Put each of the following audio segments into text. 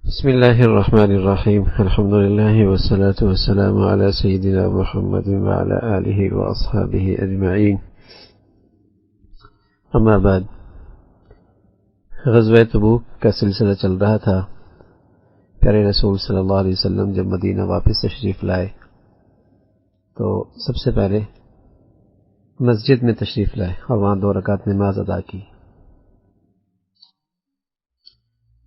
بسم الله الرحمن الرحيم. الحمد لله والصلاة والسلام على سيدنا محمد وعلى آله وأصحابه أجمعين. اما بعد، غزوہ تبوک کا سلسلہ چل رہا تھا. پیارے رسول صلی اللہ علیہ وسلم جب مدینہ واپس تشریف لائے تو سب سے پہلے مسجد میں تشریف لائے اور وہاں 2 رکعت نماز ادا کی.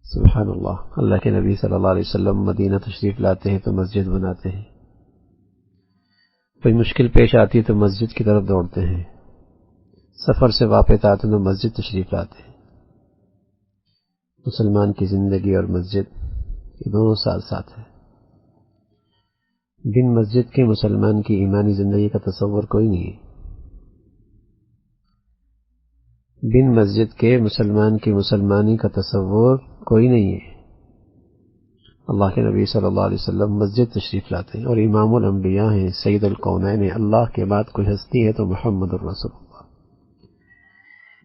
سبحان اللہ، اللہ کے نبی صلی اللہ علیہ وسلم مدینہ تشریف لاتے ہیں تو مسجد بناتے ہیں. کوئی مشکل پیش آتی ہے تو مسجد کی طرف دوڑتے ہیں. سفر سے واپس آتے ہیں تو مسجد تشریف لاتے ہیں. مسلمان کی زندگی اور مسجد یہ دونوں ساتھ ساتھ ہے. بن مسجد کے مسلمان کی ایمانی زندگی کا تصور کوئی نہیں ہے. بن مسجد کے مسلمان کی مسلمانی کا تصور کوئی نہیں ہے. اللہ کے نبی صلی اللہ علیہ وسلم مسجد تشریف لاتے ہیں اور امام الانبیاء ہیں، سید الکونین ہیں. اللہ کے بعد کوئی ہستی ہے تو محمد الرسول اللہ.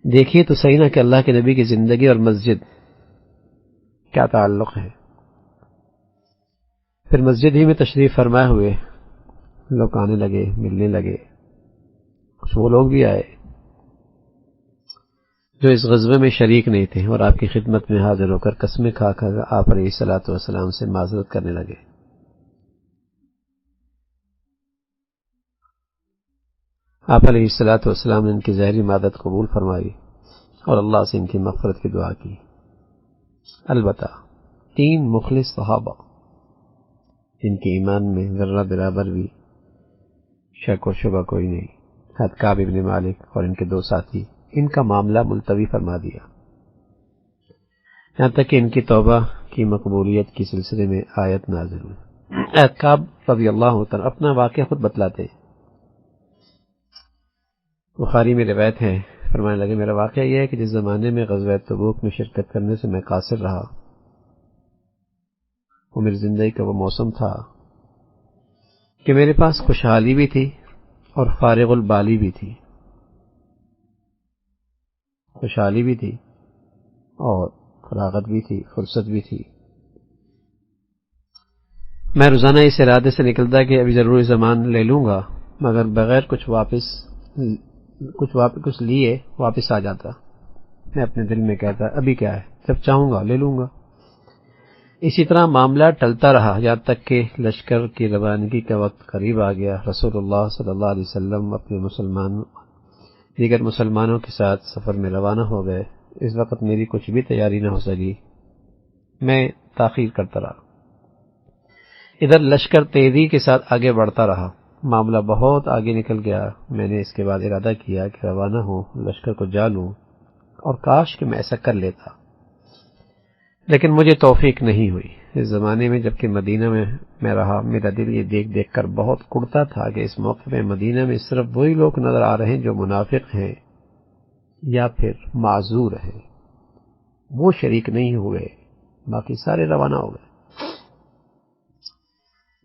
دیکھیے تو صحیح نا کہ اللہ کے نبی کی زندگی اور مسجد کیا تعلق ہے. پھر مسجد ہی میں تشریف فرمائے ہوئے لوگ آنے لگے، ملنے لگے. کچھ وہ لوگ بھی آئے جو اس غزوے میں شریک نہیں تھے اور آپ کی خدمت میں حاضر ہو کر قسمیں کھا کر آپ علیہ الصلوۃ والسلام سے معذرت کرنے لگے. آپ علیہ الصلوۃ والسلام نے ان کی ظاہری مدد قبول فرمائی اور اللہ سے ان کی مغفرت کی دعا کی. البتہ 3 مخلص صحابہ جن کے ایمان میں ذرہ برابر بھی شک و شبہ کوئی نہیں، حضرت کعب بن مالک اور ان کے 2 ساتھی، ان کا معاملہ ملتوی فرما دیا. یہاں تک کہ ان کی توبہ کی مقبولیت کی سلسلے میں آیت نازل ہوئی. حضرت کعب رضی اللہ عنہ اپنا واقعہ خود بتلاتے. بخاری میں روایت ہے، فرمانے لگے میرا واقعہ یہ ہے کہ جس زمانے میں غزوہ تبوک میں شرکت کرنے سے میں قاصر رہا، وہ میری زندگی کا وہ موسم تھا کہ میرے پاس خوشحالی بھی تھی اور فارغ البالی بھی تھی. خوشحالی بھی تھی اور فراغت بھی تھی، فرصت بھی تھی. میں روزانہ اس ارادے سے نکلتا کہ ابھی ضروری زمان لے لوں گا، مگر بغیر کچھ لیے واپس آ جاتا. میں اپنے دل میں کہتا ابھی کیا ہے، جب چاہوں گا لے لوں گا. اسی طرح معاملہ ٹلتا رہا یہاں تک کہ لشکر کی روانگی کا وقت قریب آ گیا. رسول اللہ صلی اللہ علیہ وسلم اپنے دیگر مسلمانوں کے ساتھ سفر میں روانہ ہو گئے. اس وقت میری کچھ بھی تیاری نہ ہو سکی، میں تاخیر کرتا رہا. ادھر لشکر تیزی کے ساتھ آگے بڑھتا رہا. معاملہ بہت آگے نکل گیا. میں نے اس کے بعد ارادہ کیا کہ روانہ ہوں، لشکر کو جا لوں، اور کاش کہ میں ایسا کر لیتا، لیکن مجھے توفیق نہیں ہوئی. اس زمانے میں جبکہ مدینہ میں رہا، میرا دل یہ دیکھ کر بہت کڑتا تھا کہ اس موقع پہ مدینہ میں صرف وہی لوگ نظر آ رہے ہیں جو منافق ہیں یا پھر معذور ہیں. وہ شریک نہیں ہوئے، باقی سارے روانہ ہو گئے.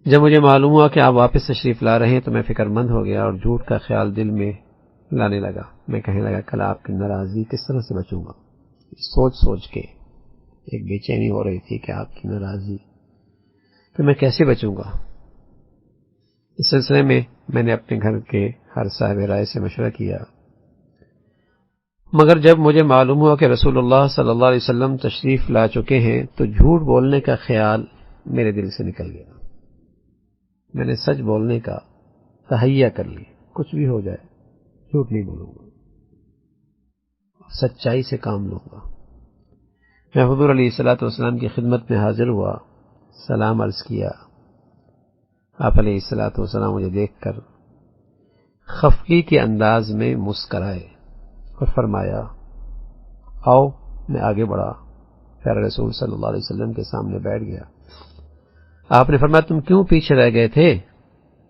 جب مجھے معلوم ہوا کہ آپ واپس تشریف لا رہے ہیں تو میں فکر مند ہو گیا اور جھوٹ کا خیال دل میں لانے لگا. میں کہنے لگا کل آپ کی ناراضگی کس طرح سے بچوں گا. سوچ کے ایک بے چینی ہو رہی تھی کہ آپ کی ناراضی تو میں کیسے بچوں گا. اس سلسلے میں نے اپنے گھر کے ہر صاحب رائے سے مشورہ کیا، مگر جب مجھے معلوم ہوا کہ رسول اللہ صلی اللہ علیہ وسلم تشریف لا چکے ہیں تو جھوٹ بولنے کا خیال میرے دل سے نکل گیا. میں نے سچ بولنے کا تہیہ کر لی. کچھ بھی ہو جائے جھوٹ نہیں بولوں گا، سچائی سے کام لوں گا. میں حضور علیہ الصلوۃ والسلام کی خدمت میں حاضر ہوا، سلام عرض کیا. آپ علیہ الصلوۃ والسلام مجھے دیکھ کر خفگی کے انداز میں مسکرائے اور فرمایا آؤ. میں آگے بڑھا، پیارے رسول صلی اللہ علیہ وسلم کے سامنے بیٹھ گیا. آپ نے فرمایا تم کیوں پیچھے رہ گئے تھے؟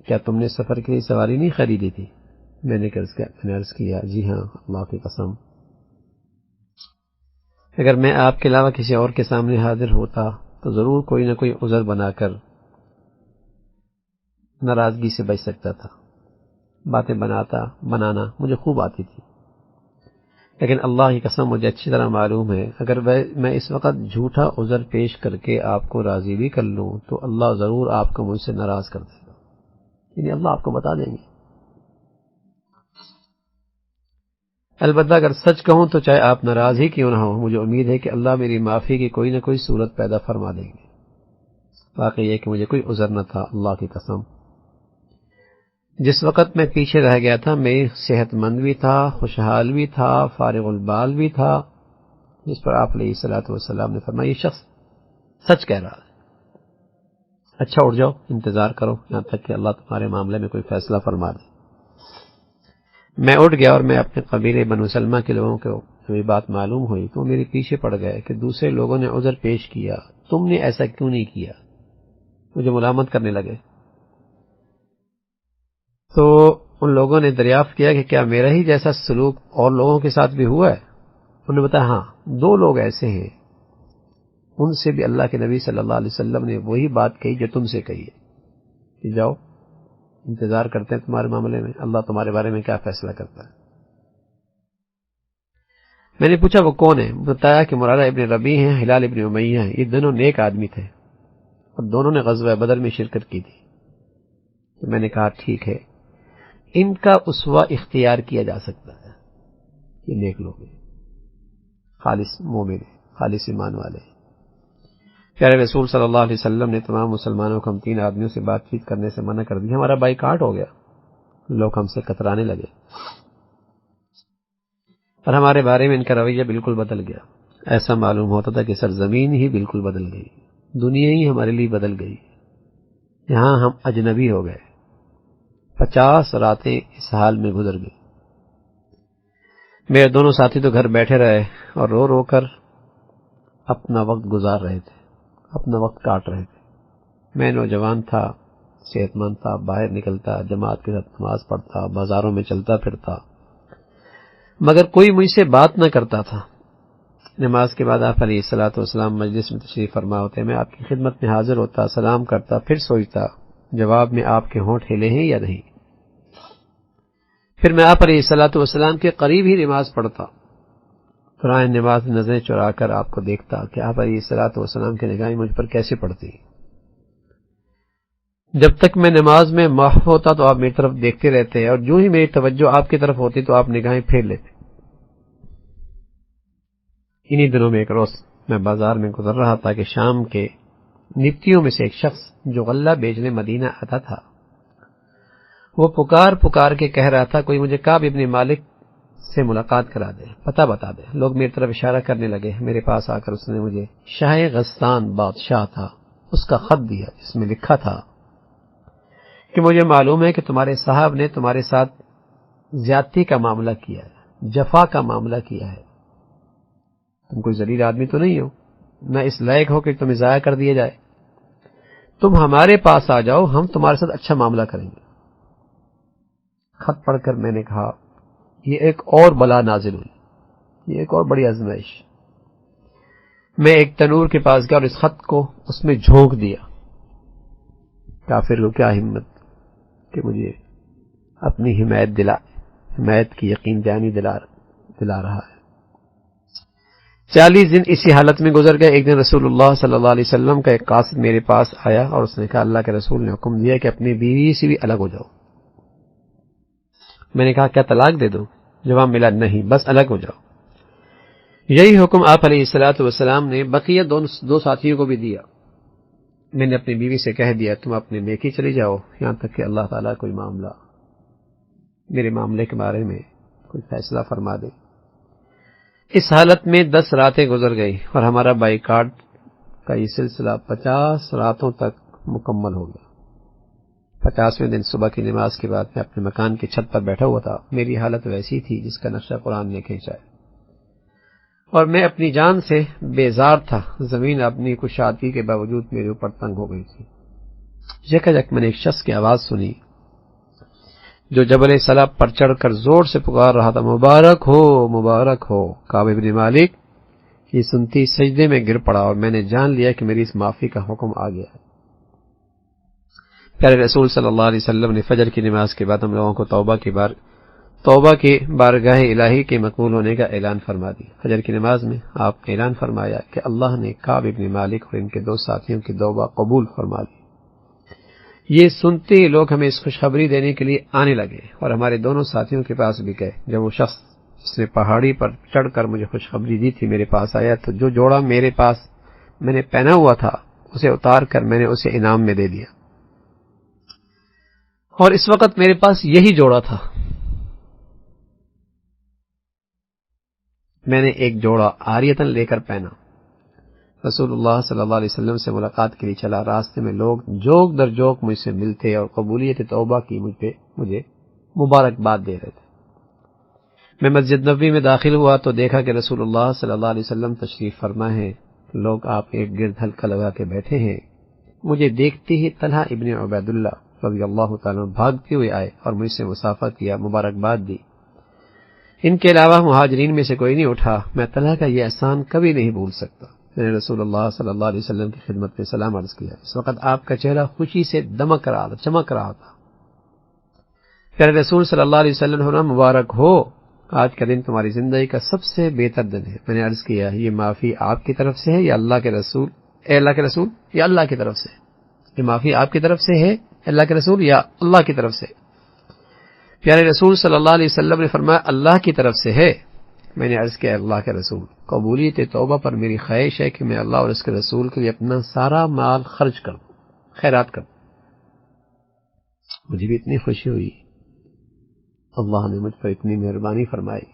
کیا تم نے سفر کے لیے سواری نہیں خریدی تھی؟ میں نے عرض کیا جی ہاں، اللہ کی قسم اگر میں آپ کے علاوہ کسی اور کے سامنے حاضر ہوتا تو ضرور کوئی نہ کوئی عذر بنا کر ناراضگی سے بچ سکتا تھا. باتیں بنانا مجھے خوب آتی تھی، لیکن اللہ کی قسم مجھے اچھی طرح معلوم ہے اگر میں اس وقت جھوٹا عذر پیش کر کے آپ کو راضی بھی کر لوں تو اللہ ضرور آپ کو مجھ سے ناراض کر دے گا، یعنی اللہ آپ کو بتا دیں گے۔ البتہ اگر سچ کہوں تو چاہے آپ ناراض ہی کیوں نہ ہو، مجھے امید ہے کہ اللہ میری معافی کی کوئی نہ کوئی صورت پیدا فرما دیں گے۔ واقعی یہ کہ مجھے کوئی عذر نہ تھا، اللہ کی قسم۔ جس وقت میں پیچھے رہ گیا تھا میں صحت مند بھی تھا، خوشحال بھی تھا، فارغ البال بھی تھا، جس پر آپ علیہ الصلوۃ والسلام نے فرمایا یہ شخص سچ کہہ رہا ہے، اچھا اٹھ جاؤ، انتظار کرو یہاں تک کہ اللہ تمہارے معاملے میں کوئی فیصلہ فرما دے۔ میں اٹھ گیا اور میں اپنے قبیلے بنو سلمہ کے لوگوں کو جب یہ بات معلوم ہوئی تو میرے پیچھے پڑ گئے کہ دوسرے لوگوں نے عذر پیش کیا، تم نے ایسا کیوں نہیں کیا، مجھے ملامت کرنے لگے۔ تو ان لوگوں نے دریافت کیا کہ کیا میرا ہی جیسا سلوک اور لوگوں کے ساتھ بھی ہوا ہے؟ انہوں نے بتایا ہاں، 2 لوگ ایسے ہیں، ان سے بھی اللہ کے نبی صلی اللہ علیہ وسلم نے وہی بات کہی جو تم سے کہی ہے کہ جاؤ انتظار کرتے ہیں تمہارے معاملے میں، اللہ تمہارے بارے میں کیا فیصلہ کرتا ہے۔ میں نے پوچھا وہ کون ہے؟ بتایا کہ مرارہ ابن ربیع ہیں، ہلال ابن امیہ ہیں، یہ دونوں نیک آدمی تھے اور دونوں نے غزوہ بدر میں شرکت کی تھی۔ تو میں نے کہا ٹھیک ہے، ان کا اسوہ اختیار کیا جا سکتا ہے، یہ نیک لوگ ہیں، خالص مومن ہیں، خالص ایمان والے ہیں۔ پیارے رسول صلی اللہ علیہ وسلم نے تمام مسلمانوں کو ہم 3 آدمیوں سے بات چیت کرنے سے منع کر دیا، ہمارا بائیکاٹ ہو گیا، لوگ ہم سے کترانے لگے اور ہمارے بارے میں ان کا رویہ بالکل بدل گیا۔ ایسا معلوم ہوتا تھا کہ سرزمین ہی بالکل بدل گئی، دنیا ہی ہمارے لیے بدل گئی، یہاں ہم اجنبی ہو گئے۔ 50 راتیں اس حال میں گزر گئی۔ میرے دونوں ساتھی تو گھر بیٹھے رہے اور رو رو کر اپنا وقت گزار رہے تھے، اپنا وقت کاٹ رہے تھے۔ میں نوجوان تھا، صحت مند تھا، باہر نکلتا، جماعت کے ساتھ نماز پڑھتا، بازاروں میں چلتا پھرتا، مگر کوئی مجھ سے بات نہ کرتا تھا۔ نماز کے بعد آپ علیہ الصلوۃ والسلام مجلس میں تشریف فرما ہوتے، میں آپ کی خدمت میں حاضر ہوتا، سلام کرتا، پھر سوچتا جواب میں آپ کے ہونٹ ہلے ہیں یا نہیں۔ پھر میں آپ علیہ الصلوۃ والسلام کے قریب ہی نماز پڑھتا، دوران نماز نظریں چرا کر آپ کو دیکھتا کہ آپ علیہ الصلوۃ والسلام کی نگاہیں مجھ پر کیسے پڑتی۔ جب تک میں نماز میں محو ہوتا تو آپ میری طرف دیکھتے رہتے اور جو ہی میری توجہ آپ کی طرف ہوتی تو آپ نگاہیں پھیر لیتے۔ انہی دنوں میں ایک روز میں بازار میں گزر رہا تھا کہ شام کے نفتیوں میں سے ایک شخص جو غلہ بیچنے مدینہ آتا تھا وہ پکار کے کہہ رہا تھا کوئی مجھے کعب ابن مالک سے ملاقات کرا دے، پتہ بتا دے۔ لوگ میری طرف اشارہ کرنے لگے، میرے پاس آ کر اس نے مجھے شاہ غسان بادشاہ تھا اس کا خط دیا جس میں لکھا تھا کہ مجھے معلوم ہے کہ تمہارے صاحب نے تمہارے ساتھ زیادتی کا معاملہ کیا ہے، جفا کا معاملہ کیا ہے، تم کوئی ذلیل آدمی تو نہیں ہو، نہ اس لائق ہو کہ تمہیں ضائع کر دیا جائے، تم ہمارے پاس آ جاؤ، ہم تمہارے ساتھ اچھا معاملہ کریں گے۔ خط پڑھ کر میں نے کہا یہ ایک اور بلا نازل ہوئی، یہ ایک اور بڑی آزمائش۔ میں ایک تنور کے پاس گیا اور اس خط کو اس میں جھونک دیا۔ کافر کو کیا ہمت کہ مجھے اپنی حمایت کی یقین دہانی دلا رہا ہے۔ 40 دن اسی حالت میں گزر گئے۔ ایک دن رسول اللہ صلی اللہ علیہ وسلم کا ایک قاصد میرے پاس آیا اور اس نے کہا اللہ کے رسول نے حکم دیا کہ اپنی بیوی سے بھی الگ ہو جاؤ۔ میں نے کہا کیا طلاق دے دو؟ جواب ملا نہیں، بس الگ ہو جاؤ۔ یہی حکم آپ علیہ الصلوۃ والسلام نے بقیہ 2 ساتھیوں کو بھی دیا۔ میں نے اپنی بیوی سے کہہ دیا تم اپنے نیکی چلی جاؤ یہاں تک کہ اللہ تعالیٰ کوئی معاملہ میرے معاملے کے بارے میں کوئی فیصلہ فرما دے۔ اس حالت میں 10 راتیں گزر گئی اور ہمارا بائیکاٹ کا یہ سلسلہ 50 راتوں تک مکمل ہو گیا۔ 50ویں دن صبح کی نماز کے بعد میں اپنے مکان کی چھت پر بیٹھا ہوا تھا۔ میری حالت ویسی تھی جس کا نقشہ قرآن نے کھینچا ہے اور میں اپنی جان سے بیزار تھا۔ زمین اپنی کشادگی کے باوجود میرے اوپر تنگ ہو گئی تھی۔ یکایک میں نے ایک شخص کی آواز سنی جو جبل سلاب پر چڑھ کر زور سے پکار رہا تھا مبارک ہو کعب بن مالک۔ یہ سنتی سجدے میں گر پڑا اور میں نے جان لیا کہ میری اس معافی کا حکم آ گیا ہے۔ پیارے رسول صلی اللہ علیہ وسلم نے فجر کی نماز کے بعد ہم لوگوں کو توبہ کی بارگاہ الہی کے مقبول ہونے کا اعلان فرما دی۔ فجر کی نماز میں آپ نے اعلان فرمایا کہ اللہ نے کعب بن مالک اور ان کے 2 ساتھیوں کی توبہ قبول فرما دی۔ یہ سنتے ہی لوگ ہمیں اس خوشخبری دینے کے لیے آنے لگے اور ہمارے دونوں ساتھیوں کے پاس بھی گئے۔ جب وہ شخص جس نے پہاڑی پر چڑھ کر مجھے خوشخبری دی تھی میرے پاس آیا تو جو جوڑا میرے پاس میں نے پہنا ہوا تھا اسے اتار کر میں نے اسے انعام میں دے دیا، اور اس وقت میرے پاس یہی جوڑا تھا۔ میں نے ایک جوڑا عاریتاً لے کر پہنا۔ رسول اللہ صلی اللہ علیہ وسلم سے ملاقات کے لیے چلا، راستے میں لوگ جوک در جوک مجھ سے ملتے اور قبولیت توبہ کی مجھے مبارکباد دے رہے تھے۔ میں مسجد نبوی میں داخل ہوا تو دیکھا کہ رسول اللہ صلی اللہ علیہ وسلم تشریف فرما ہے، لوگ آپ ایک گرد حلقہ لگا کے بیٹھے ہیں۔ مجھے دیکھتے ہی طلحہ ابن عبید اللہ رضی اللہ تعالیٰ بھاگتے ہوئے آئے اور مجھ سے مصافحہ کیا، مبارکباد دی۔ ان کے علاوہ مہاجرین میں سے کوئی نہیں اٹھا۔ میں طلحہ کا یہ احسان کبھی نہیں بھول سکتا۔ میں نے رسول اللہ صلی اللہ علیہ وسلم کی خدمت میں سلام عرض کیا۔ اس وقت آپ کا چہرہ خوشی سے چمک رہا تھا۔ پیارے رسول صلی اللہ علیہ وسلم ہونا مبارک ہو، آج کا دن تمہاری زندگی کا سب سے بہتر دن ہے۔ میں نے عرض کیا، یہ معافی آپ کی طرف سے ہے یا اللہ کے رسول؟ اے اللہ کے رسول، یا اللہ کی طرف سے؟ یہ معافی آپ کی طرف سے ہے اللہ کے رسول یا اللہ کی طرف سے؟ پیارے رسول صلی اللہ علیہ وسلم نے فرمایا، اللہ کی طرف سے ہے۔ میں نے عرض کیا، اللہ کے رسول، قبولیت توبہ پر میری خواہش ہے کہ میں اللہ اور اس کے رسول کے لیے اپنا سارا مال خرچ کر دوں، خیرات کر دوں۔ مجھے بھی اتنی خوشی ہوئی، اللہ نے مجھ پر اتنی مہربانی فرمائی۔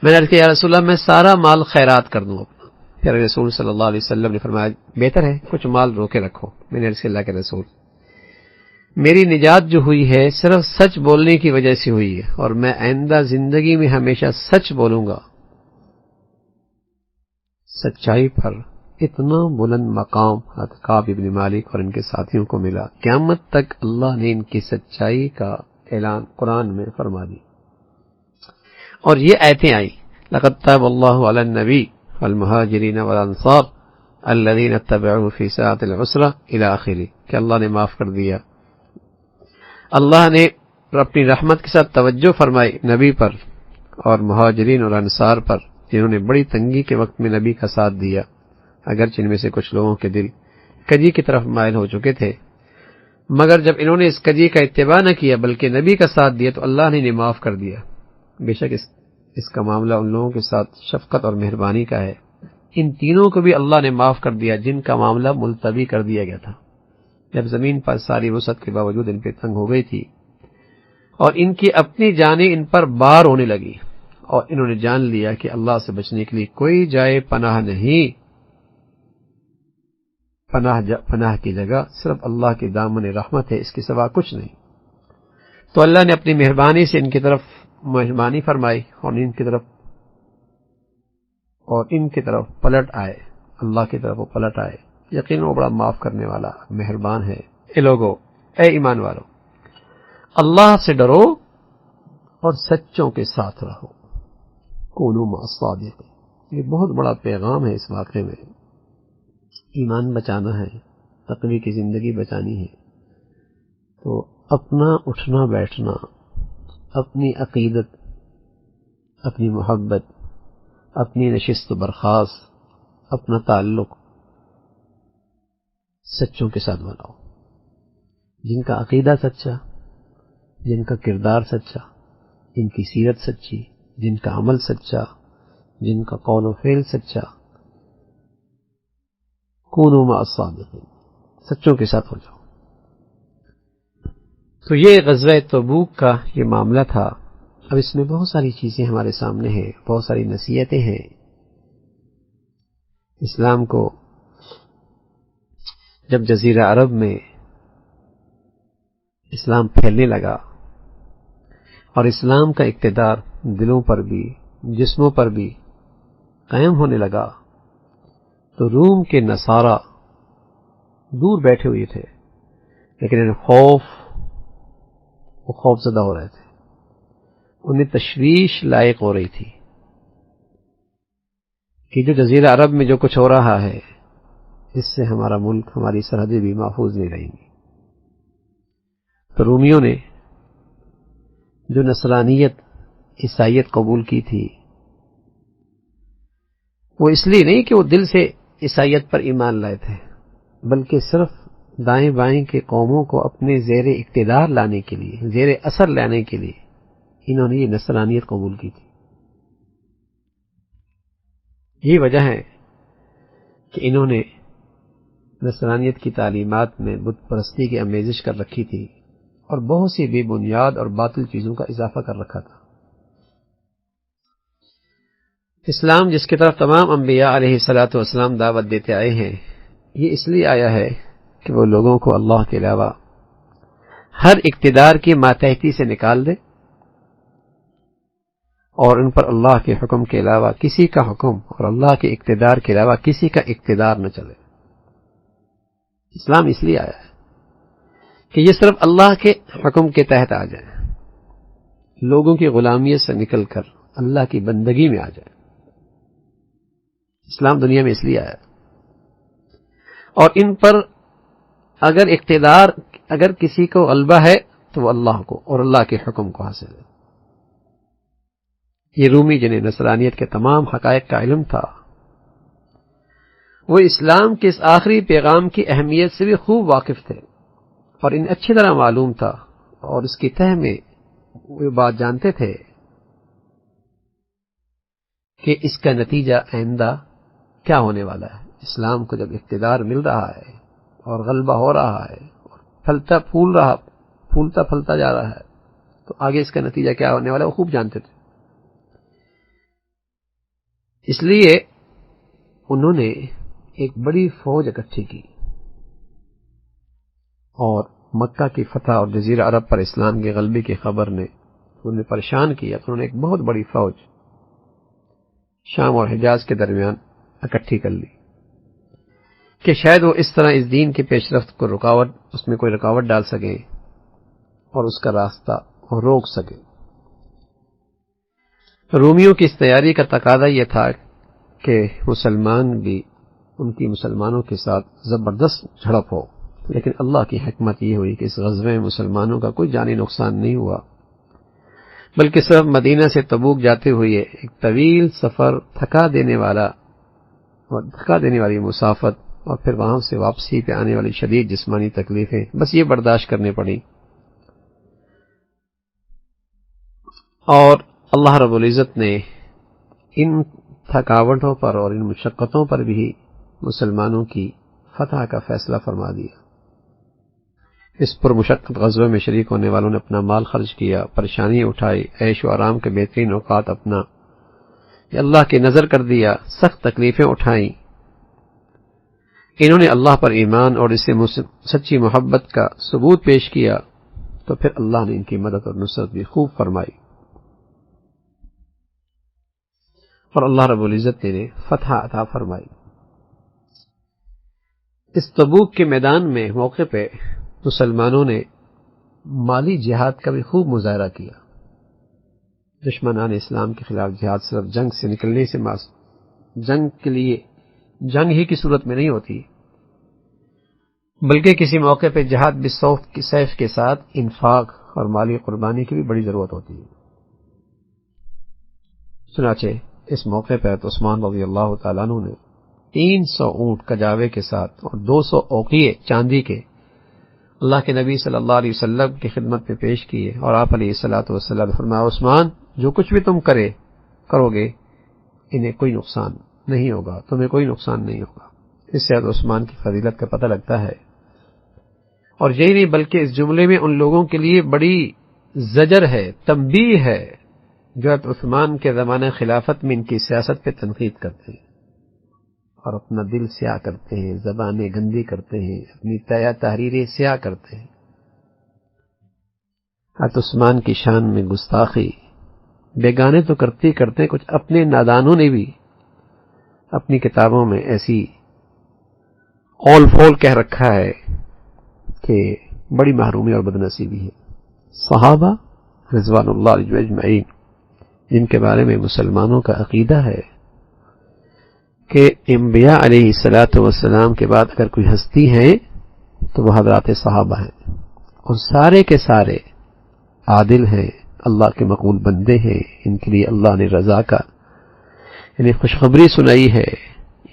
میں نے عرض کیا، یا رسول اللہ، میں سارا مال خیرات کر دوں اپنا۔ پیارے رسول صلی اللہ علیہ وسلم نے فرمایا، بہتر ہے کچھ مال روکے رکھو۔ میں نے عرض کیا، اللہ کے رسول، میری نجات جو ہوئی ہے صرف سچ بولنے کی وجہ سے ہوئی ہے، اور میں آئندہ زندگی میں ہمیشہ سچ بولوں گا۔ سچائی پر اتنا بلند مقام حضرت کعب بن مالک اور ان کے ساتھیوں کو ملا، قیامت تک اللہ نے ان کی سچائی کا اعلان قرآن میں فرما دی، اور یہ آیتیں آئی، لقد تاب اللہ علی النبی والمہاجرین والانصار الذین اتبعوه فی ساعۃ العسرہ الی آخرہ، کہ اللہ نے معاف کر دیا۔ اللہ نے اپنی رحمت کے ساتھ توجہ فرمائی نبی پر اور مہاجرین اور انصار پر، جنہوں نے بڑی تنگی کے وقت میں نبی کا ساتھ دیا، اگرچہ ان میں سے کچھ لوگوں کے دل کجی کی طرف مائل ہو چکے تھے، مگر جب انہوں نے اس کجی کا اتباع نہ کیا بلکہ نبی کا ساتھ دیا تو اللہ نے انہیں معاف کر دیا۔ بے شک اس کا معاملہ ان لوگوں کے ساتھ شفقت اور مہربانی کا ہے۔ ان تینوں کو بھی اللہ نے معاف کر دیا جن کا معاملہ ملتوی کر دیا گیا تھا، جب زمین پر ساری وسعت کے باوجود ان پہ تنگ ہو گئی تھی اور ان کی اپنی جانیں ان پر بار ہونے لگی، اور انہوں نے جان لیا کہ اللہ سے بچنے کے لیے کوئی جائے پناہ نہیں، پناہ کی جگہ صرف اللہ کی دامن رحمت ہے، اس کے سوا کچھ نہیں۔ تو اللہ نے اپنی مہربانی سے ان کی طرف مہربانی فرمائی اور ان کی طرف پلٹ آئے، اللہ کی طرف وہ پلٹ آئے۔ یقین وہ بڑا معاف کرنے والا مہربان ہے۔ اے لوگو، اے ایمان والو، اللہ سے ڈرو اور سچوں کے ساتھ رہو، کونوا مع الصادقین۔ یہ بہت بڑا پیغام ہے اس واقعے میں۔ ایمان بچانا ہے، تقوی کی زندگی بچانی ہے، تو اپنا اٹھنا بیٹھنا، اپنی عقیدت، اپنی محبت، اپنی نشست و برخاست، اپنا تعلق سچوں کے ساتھ بناؤ، جن کا عقیدہ سچا، جن کا کردار سچا، جن کی سیرت سچی، جن کا عمل سچا، جن کا قول و فعل سچا۔ کونوا مع الصادقین، سچوں کے ساتھ ہو جاؤ۔ تو یہ غزوہ تبوک کا یہ معاملہ تھا۔ اب اس میں بہت ساری چیزیں ہمارے سامنے ہیں، بہت ساری نصیحتیں ہیں۔ اسلام کو جب جزیرہ عرب میں اسلام پھیلنے لگا اور اسلام کا اقتدار دلوں پر بھی جسموں پر بھی قائم ہونے لگا، تو روم کے نصارہ دور بیٹھے ہوئے تھے، لیکن وہ خوف زدہ ہو رہے تھے، انہیں تشویش لائق ہو رہی تھی کہ جو جزیرہ عرب میں جو کچھ ہو رہا ہے، اس سے ہمارا ملک، ہماری سرحدیں بھی محفوظ نہیں رہیں گی۔ تو رومیوں نے جو نصرانیت عیسائیت قبول کی تھی، وہ اس لیے نہیں کہ وہ دل سے عیسائیت پر ایمان لائے تھے، بلکہ صرف دائیں بائیں کے قوموں کو اپنے زیر اقتدار لانے کے لیے، زیر اثر لانے کے لیے انہوں نے یہ نصرانیت قبول کی تھی۔ یہ وجہ ہے کہ انہوں نے نصرانیت کی تعلیمات میں بت پرستی کی آمیزش کر رکھی تھی اور بہت سی بے بنیاد اور باطل چیزوں کا اضافہ کر رکھا تھا۔ اسلام جس کی طرف تمام انبیاء علیہ الصلوۃ والسلام دعوت دیتے آئے ہیں، یہ اس لیے آیا ہے کہ وہ لوگوں کو اللہ کے علاوہ ہر اقتدار کی ماتحتی سے نکال دے اور ان پر اللہ کے حکم کے علاوہ کسی کا حکم اور اللہ کے اقتدار کے علاوہ کسی کا اقتدار نہ چلے۔ اسلام اس لیے آیا ہے کہ یہ صرف اللہ کے حکم کے تحت آ جائے، لوگوں کی غلامیت سے نکل کر اللہ کی بندگی میں آ جائے۔ اسلام دنیا میں اس لیے آیا، اور ان پر اگر اقتدار، اگر کسی کو غلبہ ہے تو وہ اللہ کو اور اللہ کے حکم کو حاصل ہے۔ یہ رومی جنہیں نصرانیت کے تمام حقائق کا علم تھا، وہ اسلام کے اس آخری پیغام کی اہمیت سے بھی خوب واقف تھے اور انہیں اچھی طرح معلوم تھا، اور اس کی تہ میں وہ بات جانتے تھے کہ اس کا نتیجہ آئندہ کیا ہونے والا ہے۔ اسلام کو جب اقتدار مل رہا ہے اور غلبہ ہو رہا ہے اور پھولتا پھلتا جا رہا ہے، تو آگے اس کا نتیجہ کیا ہونے والا ہے وہ خوب جانتے تھے۔ اس لیے انہوں نے ایک بڑی فوج اکٹھی کی اور مکہ کی فتح اور جزیرہ عرب پر اسلام کے غلبے کی خبر نے انہیں پریشان کیا، تو انہوں نے ایک بہت بڑی فوج شام اور حجاز کے درمیان اکٹھی کر لی کہ شاید وہ اس طرح اس دین کی پیش رفت کو اس میں کوئی رکاوٹ ڈال سکیں اور اس کا راستہ روک سکیں۔ رومیوں کی اس تیاری کا تقاضا یہ تھا کہ مسلمان بھی ان کی مسلمانوں کے ساتھ زبردست جھڑپ ہو، لیکن اللہ کی حکمت یہ ہوئی کہ اس غزوے میں مسلمانوں کا کوئی جانی نقصان نہیں ہوا، بلکہ صرف مدینہ سے تبوک جاتے ہوئے ایک طویل سفر، تھکا دینے والی مسافت، اور پھر وہاں سے واپسی پہ آنے والی شدید جسمانی تکلیفیں، بس یہ برداشت کرنے پڑی، اور اللہ رب العزت نے ان تھکاوٹوں پر اور ان مشقتوں پر بھی مسلمانوں کی فتح کا فیصلہ فرما دیا۔ اس پر مشقت غزوے میں شریک ہونے والوں نے اپنا مال خرچ کیا، پریشانیاں اٹھائی، عیش و آرام کے بہترین اوقات اپنا اللہ کی نظر کر دیا، سخت تکلیفیں اٹھائیں۔ انہوں نے اللہ پر ایمان اور اس سے سچی محبت کا ثبوت پیش کیا، تو پھر اللہ نے ان کی مدد اور نصرت بھی خوب فرمائی، اور اللہ رب العزت نے فتح عطا فرمائی۔ اس تبوک کے میدان میں موقع پہ مسلمانوں نے مالی جہاد کا بھی خوب مظاہرہ کیا۔ دشمنان اسلام کے خلاف جہاد صرف جنگ سے نکلنے سے جنگ کے لیے جنگ ہی کی صورت میں نہیں ہوتی، بلکہ کسی موقع پہ جہاد بالسیف کے ساتھ انفاق اور مالی قربانی کی بھی بڑی ضرورت ہوتی ہے۔ چنانچہ اس موقع پر عثمان رضی اللہ تعالیٰ عنہ نے 300 اونٹ کجاوے کے ساتھ اور 200 اوقیے چاندی کے اللہ کے نبی صلی اللہ علیہ وسلم کی خدمت میں پیش کیے، اور آپ علیہ الصلوۃ والسلام نے فرمایا، عثمان جو کچھ بھی تم کرو گے انہیں کوئی نقصان نہیں ہوگا، تمہیں کوئی نقصان نہیں ہوگا۔ اس سے عثمان کی فضیلت کا پتہ لگتا ہے، اور یہی نہیں بلکہ اس جملے میں ان لوگوں کے لیے بڑی زجر ہے، تنبیہ ہے جو عثمان کے زمانہ خلافت میں ان کی سیاست پہ تنقید کرتے ہیں اور اپنا دل سیاہ کرتے ہیں، زبانیں گندی کرتے ہیں، اپنی تحریریں سیاہ کرتے ہیں۔ عثمان کی شان میں گستاخی بیگانے تو کرتے کرتے کچھ اپنے نادانوں نے بھی اپنی کتابوں میں ایسی اول فول کہہ رکھا ہے کہ بڑی محرومی اور بدنصیبی ہے۔ صحابہ رضوان اللہ علیہم اجمعین، جن کے بارے میں مسلمانوں کا عقیدہ ہے کہ انبیاء علیہ الصلوۃ والسلام کے بعد اگر کوئی ہستی ہے تو وہ حضرات صحابہ ہیں، اور سارے کے سارے عادل ہیں، اللہ کے مقبول بندے ہیں، ان کے لیے اللہ نے رضا کا یعنی خوشخبری سنائی ہے،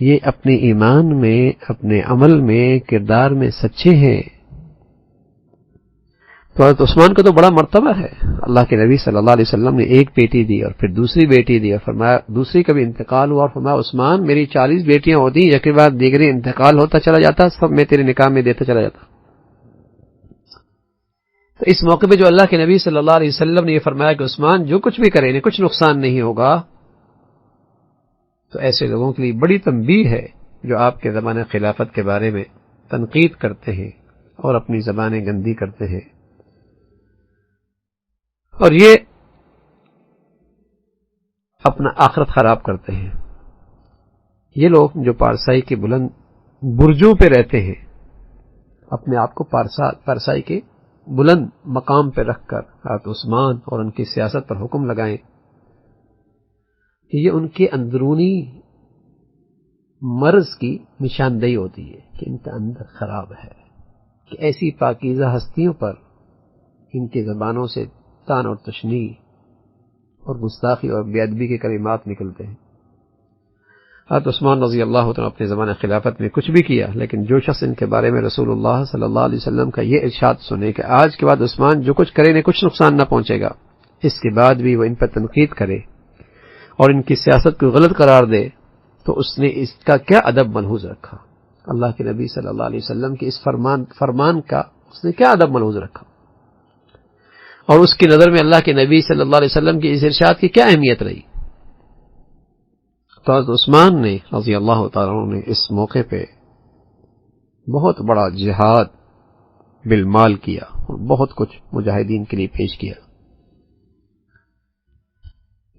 یہ اپنے ایمان میں، اپنے عمل میں، کردار میں سچے ہیں۔ تو حضرت عثمان کا تو بڑا مرتبہ ہے، اللہ کے نبی صلی اللہ علیہ وسلم نے ایک بیٹی دی اور پھر دوسری بیٹی دی، اور فرمایا دوسری کا بھی انتقال ہوا اور فرمایا عثمان میری 40 بیٹیاں ہوتی، ایک کے بعد دیگری انتقال ہوتا چلا جاتا، سب میں تیرے نکاح میں دیتا چلا جاتا۔ تو اس موقع پہ جو اللہ کے نبی صلی اللہ علیہ وسلم نے یہ فرمایا کہ عثمان جو کچھ بھی کرے انہیں کچھ نقصان نہیں ہوگا، تو ایسے لوگوں کے لیے بڑی تنبیہ ہے جو آپ کے زمانہ خلافت کے بارے میں تنقید کرتے ہیں اور اپنی زبانیں گندی کرتے ہیں، اور یہ اپنا آخرت خراب کرتے ہیں۔ یہ لوگ جو پارسائی کے بلند برجوں پہ رہتے ہیں، اپنے آپ کو پارسائی کے بلند مقام پہ رکھ کر حضرت عثمان اور ان کی سیاست پر حکم لگائیں، یہ ان کے اندرونی مرض کی نشاندہی ہوتی ہے کہ ان کا اندر خراب ہے، کہ ایسی پاکیزہ ہستیوں پر ان کی زبانوں سے تان اور تشنیع اور گستاخی اور بے ادبی کے کلمات نکلتے ہیں۔ حضرت عثمان رضی اللہ عنہ اپنے زمانہ خلافت میں کچھ بھی کیا، لیکن جو شخص ان کے بارے میں رسول اللہ صلی اللہ علیہ وسلم کا یہ ارشاد سنے کہ آج کے بعد عثمان جو کچھ کرے انہیں کچھ نقصان نہ پہنچے گا، اس کے بعد بھی وہ ان پر تنقید کرے اور ان کی سیاست کو غلط قرار دے، تو اس نے اس کا کیا ادب ملحوظ رکھا؟ اللہ کے نبی صلی اللہ علیہ وسلم کے اس فرمان کا اس نے کیا ادب ملحوظ رکھا؟ اور اس کی نظر میں اللہ کے نبی صلی اللہ علیہ وسلم کی اس ارشاد کی کیا اہمیت رہی؟ تو حضرت عثمان نے رضی اللہ تعالیٰ عنہ نے اس موقع پہ بہت بڑا جہاد بالمال کیا اور بہت کچھ مجاہدین کے لیے پیش کیا۔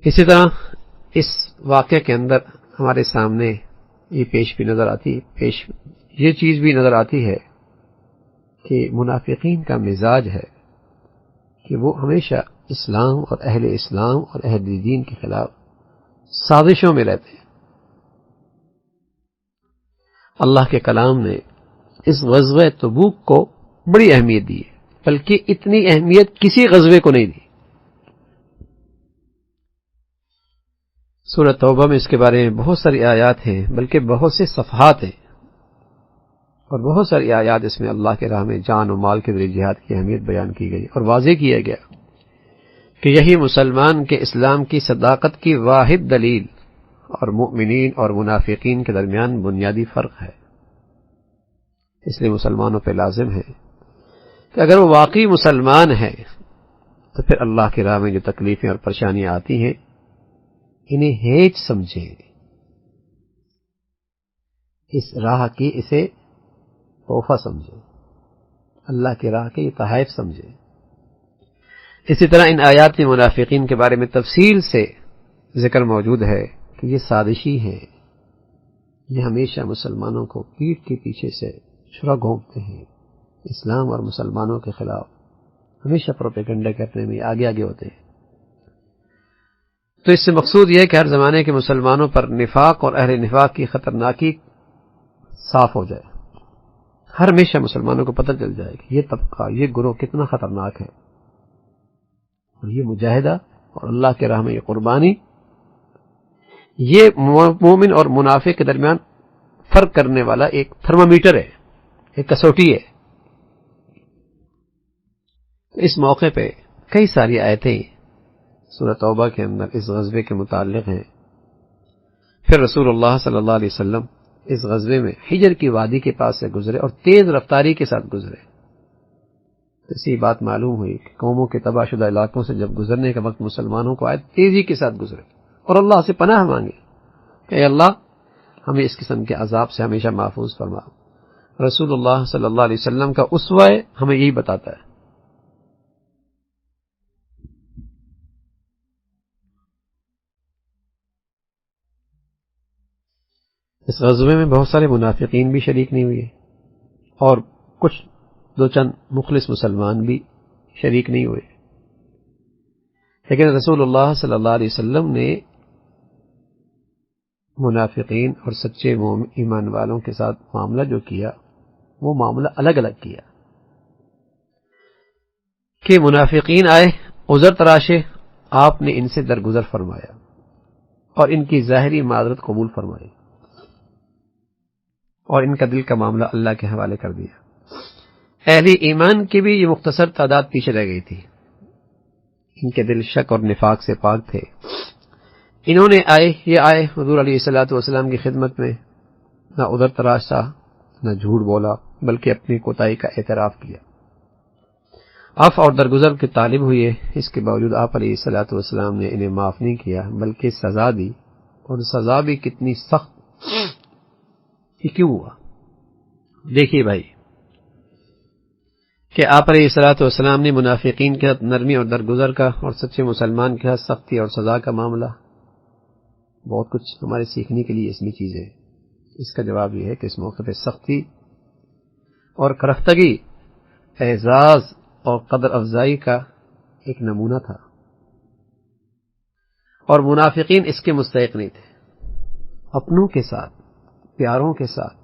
اسی طرح اس واقعے کے اندر ہمارے سامنے یہ چیز بھی نظر آتی ہے کہ منافقین کا مزاج ہے کہ وہ ہمیشہ اسلام اور اہل دین کے خلاف سازشوں میں رہتے ہیں۔ اللہ کے کلام نے اس غزوہ تبوک کو بڑی اہمیت دی ہے، بلکہ اتنی اہمیت کسی غزوے کو نہیں دی۔ سورۃ توبہ میں اس کے بارے میں بہت ساری آیات ہیں، بلکہ بہت سے صفحات ہیں، اور بہت ساری آیات اس میں اللہ کے راہ میں جان و مال کے ذریعے جہاد کی اہمیت بیان کی گئی اور واضح کیا گیا کہ یہی مسلمان کے اسلام کی صداقت کی واحد دلیل اور مؤمنین اور منافقین کے درمیان بنیادی فرق ہے۔ اس لیے مسلمانوں پہ لازم ہے کہ اگر وہ واقعی مسلمان ہے تو پھر اللہ کی راہ میں جو تکلیفیں اور پریشانیاں آتی ہیں انہیں ہیچ سمجھے، اس راہ کی اسے تحفہ سمجھے، اللہ کی راہ کے یہ تحائف سمجھے۔ اسی طرح ان آیات میں منافقین کے بارے میں تفصیل سے ذکر موجود ہے کہ یہ سازشی ہیں، یہ ہمیشہ مسلمانوں کو پیٹھ کے پیچھے سے چھرا گھونپتے ہیں، اسلام اور مسلمانوں کے خلاف ہمیشہ پروپیگنڈا کرنے میں آگے ہوتے ہیں۔ تو اس سے مقصود یہ ہے کہ ہر زمانے کے مسلمانوں پر نفاق اور اہل نفاق کی خطرناکی صاف ہو جائے، ہر ہمیشہ مسلمانوں کو پتہ چل جائے کہ یہ طبقہ، یہ گروہ کتنا خطرناک ہے، اور یہ مجاہدہ اور اللہ کے راہ میں یہ قربانی، یہ مومن اور منافق کے درمیان فرق کرنے والا ایک تھرمامیٹر ہے، ایک کسوٹی ہے۔ اس موقع پہ کئی ساری آیتیں سورۃ توبہ کے اندر اس غزوے کے متعلق ہیں۔ پھر رسول اللہ صلی اللہ علیہ وسلم اس غزوے میں حجر کی وادی کے پاس سے گزرے اور تیز رفتاری کے ساتھ گزرے۔ اسی بات معلوم ہوئی کہ قوموں کے تباہ شدہ علاقوں سے جب گزرنے کا وقت مسلمانوں کو آئے تیزی کے ساتھ گزرے اور اللہ سے پناہ مانگے کہ اے اللہ ہمیں اس قسم کے عذاب سے ہمیشہ محفوظ فرما۔ رسول اللہ صلی اللہ علیہ وسلم کا اسوہ ہمیں یہی بتاتا ہے۔ اس غزوے میں بہت سارے منافقین بھی شریک نہیں ہوئے اور کچھ دو چند مخلص مسلمان بھی شریک نہیں ہوئے، لیکن رسول اللہ صلی اللہ علیہ وسلم نے منافقین اور سچے ایمان والوں کے ساتھ معاملہ جو کیا وہ معاملہ الگ الگ کیا کہ منافقین آئے عذر تراشے، آپ نے ان سے درگزر فرمایا اور ان کی ظاہری معذرت قبول فرمائی اور ان کا دل کا معاملہ اللہ کے حوالے کر دیا۔ اہل ایمان کی بھی یہ مختصر تعداد پیچھے رہ گئی تھی، ان کے دل شک اور نفاق سے پاک تھے۔ انہوں نے آئے حضور علیہ الصلوۃ والسلام کی خدمت میں، نہ عذر تراشا نہ جھوٹ بولا، بلکہ اپنی کوتاہی کا اعتراف کیا، عفو اور درگزر کے طالب ہوئے۔ اس کے باوجود آپ علیہ الصلوۃ والسلام نے انہیں معاف نہیں کیا بلکہ سزا دی، اور سزا بھی کتنی سخت۔ یہ کیوں ہوا؟ دیکھیے بھائی کہ آپ علیہ الصلوۃ والسلام نے منافقین کے ساتھ نرمی اور درگزر کا، اور سچے مسلمان کے ساتھ سختی اور سزا کا معاملہ، بہت کچھ ہمارے سیکھنے کے لیے اس میں چیزیں۔ اس کا جواب یہ ہے کہ اس موقع پہ سختی اور کرختگی اعزاز اور قدر افزائی کا ایک نمونہ تھا، اور منافقین اس کے مستحق نہیں تھے۔ اپنوں کے ساتھ، پیاروں کے ساتھ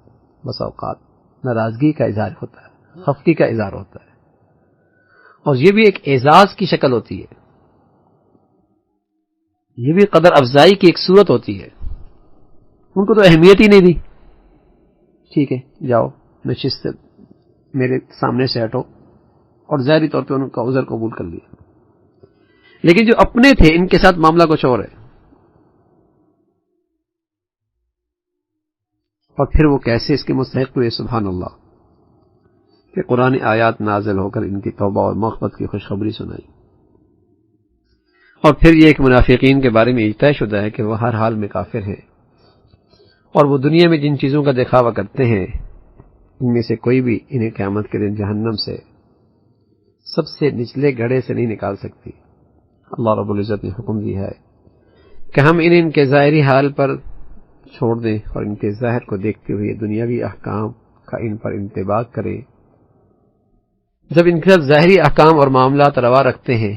بس اوقات ناراضگی کا اظہار ہوتا ہے، خفگی کا اظہار ہوتا ہے، اور یہ بھی ایک اعزاز کی شکل ہوتی ہے، یہ بھی قدر افزائی کی ایک صورت ہوتی ہے۔ ان کو تو اہمیت ہی نہیں دی، ٹھیک ہے جاؤ نشست میرے سامنے سے ہٹو، اور ظاہری طور پہ ان کا عذر قبول کر لیا۔ لیکن جو اپنے تھے ان کے ساتھ معاملہ کچھ اور ہے، اور پھر وہ کیسے اس کے مستحق ہوئے، سبحان اللہ، کہ قرآن آیات نازل ہو کر ان کی توبہ اور مغفرت کی خوشخبری سنائی۔ اور پھر یہ ایک منافقین کے بارے میں یہ طے شدہ ہے کہ وہ ہر حال میں کافر ہیں، اور وہ دنیا میں جن چیزوں کا دکھاوا کرتے ہیں ان میں سے کوئی بھی انہیں قیامت کے دن جہنم سے سب سے نچلے گڑھے سے نہیں نکال سکتی۔ اللہ رب العزت نے حکم دیا ہے کہ ہم انہیں ان کے ظاہری حال پر چھوڑ دیں اور ان کے ظاہر کو دیکھتے ہوئے دنیاوی احکام کا ان پر انطباق کریں۔ جب ان کے ساتھ ظاہری احکام اور معاملات روا رکھتے ہیں،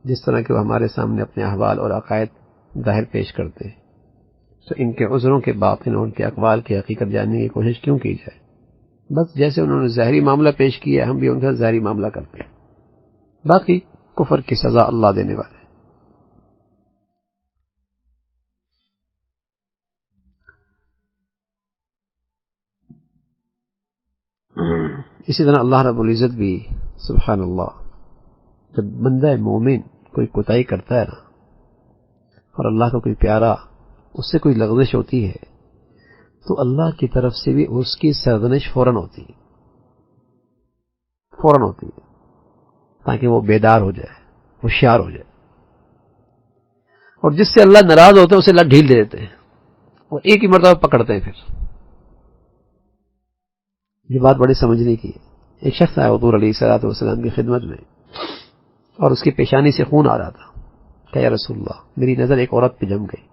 جس طرح کہ وہ ہمارے سامنے اپنے احوال اور عقائد ظاہر پیش کرتے ہیں، تو ان کے عذروں کے باطن اور ان کے اقوال کی حقیقت جاننے کی کوشش کیوں کی جائے؟ بس جیسے انہوں نے ظاہری معاملہ پیش کیا، ہم بھی ان کا ظاہری معاملہ کرتے ہیں، باقی کفر کی سزا اللہ دینے والے۔ اسی طرح اللہ رب العزت بھی سبحان اللہ، جب بندہ مومن کوئی کوتاہی کرتا ہے نا، اور اللہ کا کوئی پیارا اس سے کوئی لغزش ہوتی ہے، تو اللہ کی طرف سے بھی اس کی سرزنش فوراً ہوتی ہے، تاکہ وہ بیدار ہو جائے، ہوشیار ہو جائے۔ اور جس سے اللہ ناراض ہوتے ہیں اسے اللہ ڈھیل دے دیتے ہیں، اور ایک ہی مرتبہ پکڑتے ہیں۔ پھر یہ بات بڑی سمجھنے کی ہے۔ ایک شخص آیا حضور علیہ الصلوۃ والسلام کی خدمت میں، اور اس کی پیشانی سے خون آ رہا تھا، کہ یا رسول اللہ میری نظر ایک عورت پہ جم گئی،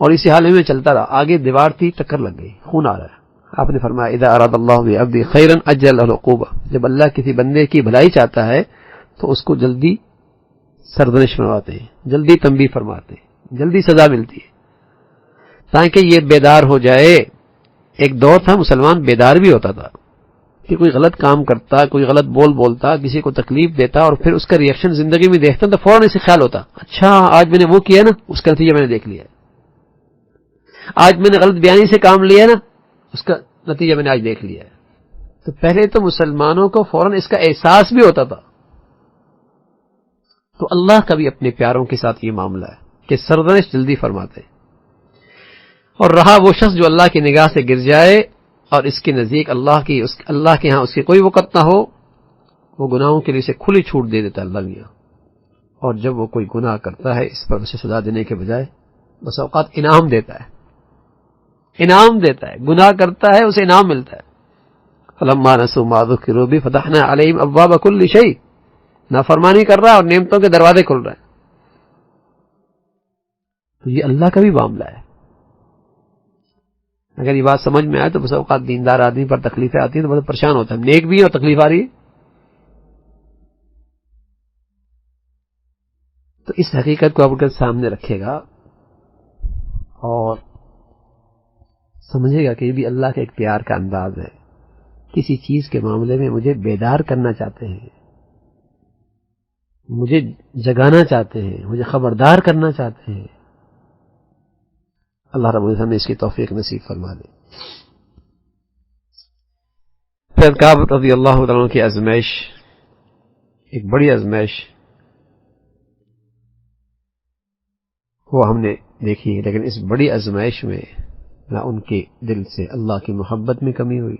اور اسی حال میں چلتا رہا، آگے دیوار تھی، ٹکر لگ گئی، خون آ رہا ہے۔ آپ نے فرمایا اذا اراد اللہ بعبد خیرا اجل له العقوبہ، جب اللہ کسی بندے کی بھلائی چاہتا ہے تو اس کو جلدی سرزنش فرماتے ہیں، جلدی تنبیہ فرماتے ہیں، جلدی سزا ملتی ہے، تاکہ یہ بیدار ہو جائے۔ ایک دور تھا مسلمان بیدار بھی ہوتا تھا کہ کوئی غلط کام کرتا، کوئی غلط بولتا، کسی کو تکلیف دیتا، اور پھر اس کا ریئیکشن زندگی میں دیکھتا تو فوراً اسے خیال ہوتا، اچھا آج میں نے وہ کیا نا، اس کا نتیجہ میں نے دیکھ لیا ہے، آج میں نے غلط بیانی سے کام لیا نا، اس کا نتیجہ میں نے آج دیکھ لیا ہے۔ تو پہلے تو مسلمانوں کو فوراً اس کا احساس بھی ہوتا تھا۔ تو اللہ کا بھی اپنے پیاروں کے ساتھ یہ معاملہ ہے کہ سرزنش جلدی فرماتے ہیں۔ اور رہا وہ شخص جو اللہ کی نگاہ سے گر جائے اور اس کے نزدیک اللہ کے ہاں اس کی کوئی وقت نہ ہو، وہ گناہوں کے لیے اسے کھلی چھوٹ دے دیتا ہے اللہ میاں۔ اور جب وہ کوئی گناہ کرتا ہے، اس پر اسے سزا دینے کے بجائے بس اوقات انعام دیتا ہے، گناہ کرتا ہے اسے انعام ملتا ہے۔ فلما نسوا ما ذکروا به فتحنا علیہم ابواب کل شیء، نافرمانی کر رہا ہے اور نعمتوں کے دروازے کھل رہے ہیں۔ تو یہ اللہ کا بھی معاملہ ہے۔ اگر یہ بات سمجھ میں آئے تو بس اوقات دیندار آدمی پر تکلیفیں آتی ہیں تو بہت پریشان ہوتا ہے، نیک بھی ہے اور تکلیف آ رہی ہے۔ تو اس حقیقت کو آپ کے سامنے رکھے گا اور سمجھے گا کہ یہ بھی اللہ کا ایک پیار کا انداز ہے، کسی چیز کے معاملے میں مجھے بیدار کرنا چاہتے ہیں مجھے جگانا چاہتے ہیں، مجھے خبردار کرنا چاہتے ہیں. اللہ رب العزت نے اس کی توفیق نصیب فرما دے. پھر کعب رضی اللہ تعالیٰ کی آزمائش ایک بڑی آزمائش وہ ہم نے دیکھی، لیکن اس بڑی آزمائش میں نہ ان کے دل سے اللہ کی محبت میں کمی ہوئی،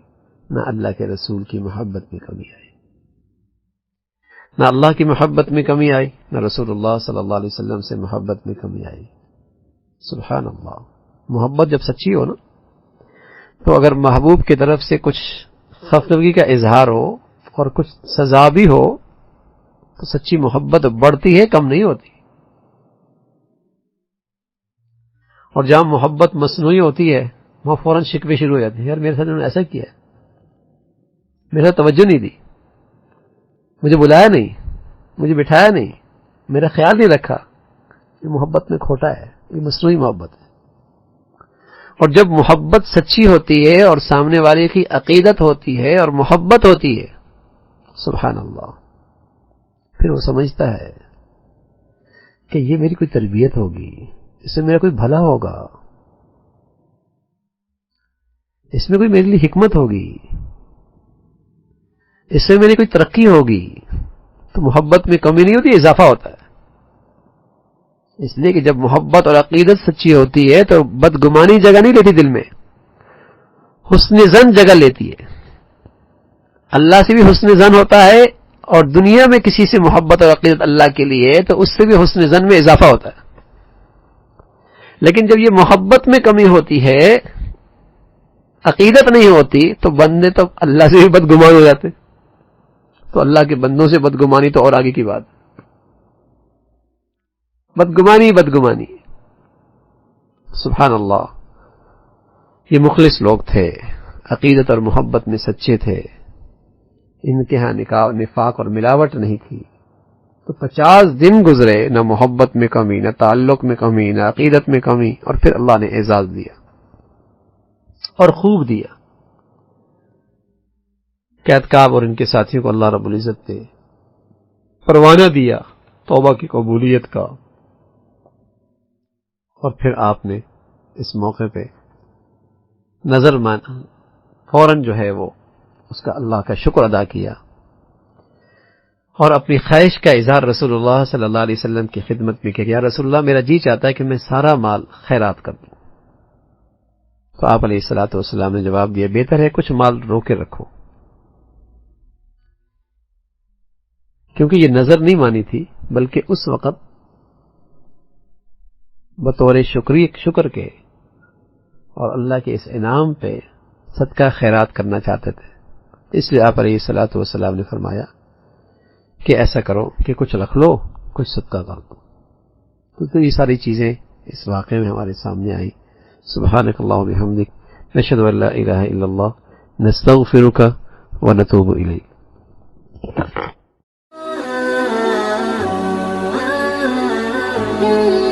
نہ اللہ کے رسول کی محبت میں کمی آئی. نہ اللہ کی محبت میں کمی آئی، نہ رسول اللہ صلی اللہ علیہ وسلم سے محبت میں کمی آئی. سبحان اللہ. محبت جب سچی ہو نا، تو اگر محبوب کی طرف سے کچھ خفگی کا اظہار ہو اور کچھ سزا بھی ہو تو سچی محبت بڑھتی ہے، کم نہیں ہوتی. اور جہاں محبت مصنوعی ہوتی ہے وہاں فوراً شکوے شروع ہو جاتے ہیں. یار میرے ساتھ انہوں نے ایسا کیا، میرے ساتھ توجہ نہیں دی، مجھے بلایا نہیں، مجھے بٹھایا نہیں، میرا خیال نہیں رکھا. یہ محبت میں کھوٹا ہے، یہ مصنوعی محبت ہے. اور جب محبت سچی ہوتی ہے اور سامنے والے کی عقیدت ہوتی ہے اور محبت ہوتی ہے، سبحان اللہ، پھر وہ سمجھتا ہے کہ یہ میری کوئی تربیت ہوگی، اس سے میرا کوئی بھلا ہوگا، اس میں کوئی میرے لیے حکمت ہوگی، اس سے میری کوئی ترقی ہوگی. تو محبت میں کمی نہیں ہوتی، اضافہ ہوتا ہے. اس لیے کہ جب محبت اور عقیدت سچی ہوتی ہے تو بدگمانی جگہ نہیں لیتی دل میں، حسن ظن جگہ لیتی ہے. اللہ سے بھی حسن ظن ہوتا ہے، اور دنیا میں کسی سے محبت اور عقیدت اللہ کے لیے تو اس سے بھی حسن ظن میں اضافہ ہوتا ہے. لیکن جب یہ محبت میں کمی ہوتی ہے، عقیدت نہیں ہوتی، تو بندے تو اللہ سے بھی بدگمان ہو جاتے. تو اللہ کے بندوں سے بدگمانی تو اور آگے کی بات، بدگمانی بدگمانی. سبحان اللہ. یہ مخلص لوگ تھے، عقیدت اور محبت میں سچے تھے، ان کے ہاں نفاق اور ملاوٹ نہیں تھی. تو 50 دن گزرے، نہ محبت میں کمی، نہ تعلق میں کمی، نہ عقیدت میں کمی، اور پھر اللہ نے اعزاز دیا اور خوب دیا. قید کعب اور ان کے ساتھیوں کو اللہ رب العزت نے پروانہ دیا توبہ کی قبولیت کا. اور پھر آپ نے اس موقع پہ نظر مانا، فوراً جو ہے وہ اس کا اللہ کا شکر ادا کیا اور اپنی خواہش کا اظہار رسول اللہ صلی اللہ علیہ وسلم کی خدمت میں کیا. یا رسول اللہ، میرا جی چاہتا ہے کہ میں سارا مال خیرات کر دوں. تو آپ علیہ الصلوۃ والسلام نے جواب دیا، بہتر ہے کچھ مال رو کے رکھو، کیونکہ یہ نظر نہیں مانی تھی، بلکہ اس وقت بطور شکر کے اور اللہ کے اس انعام پہ صدقہ خیرات کرنا چاہتے تھے. اس لیے آپ علیہ الصلوۃ والسلام نے فرمایا کہ ایسا کرو کہ کچھ رکھ لو، کچھ صدقہ کر دو. تو یہ ساری چیزیں اس واقعے میں ہمارے سامنے آئی. سبحانک اللہم وبحمدک، نشہد ان لا الہ الا اللہ، نستغفرک ونتوب الیک. Thank you.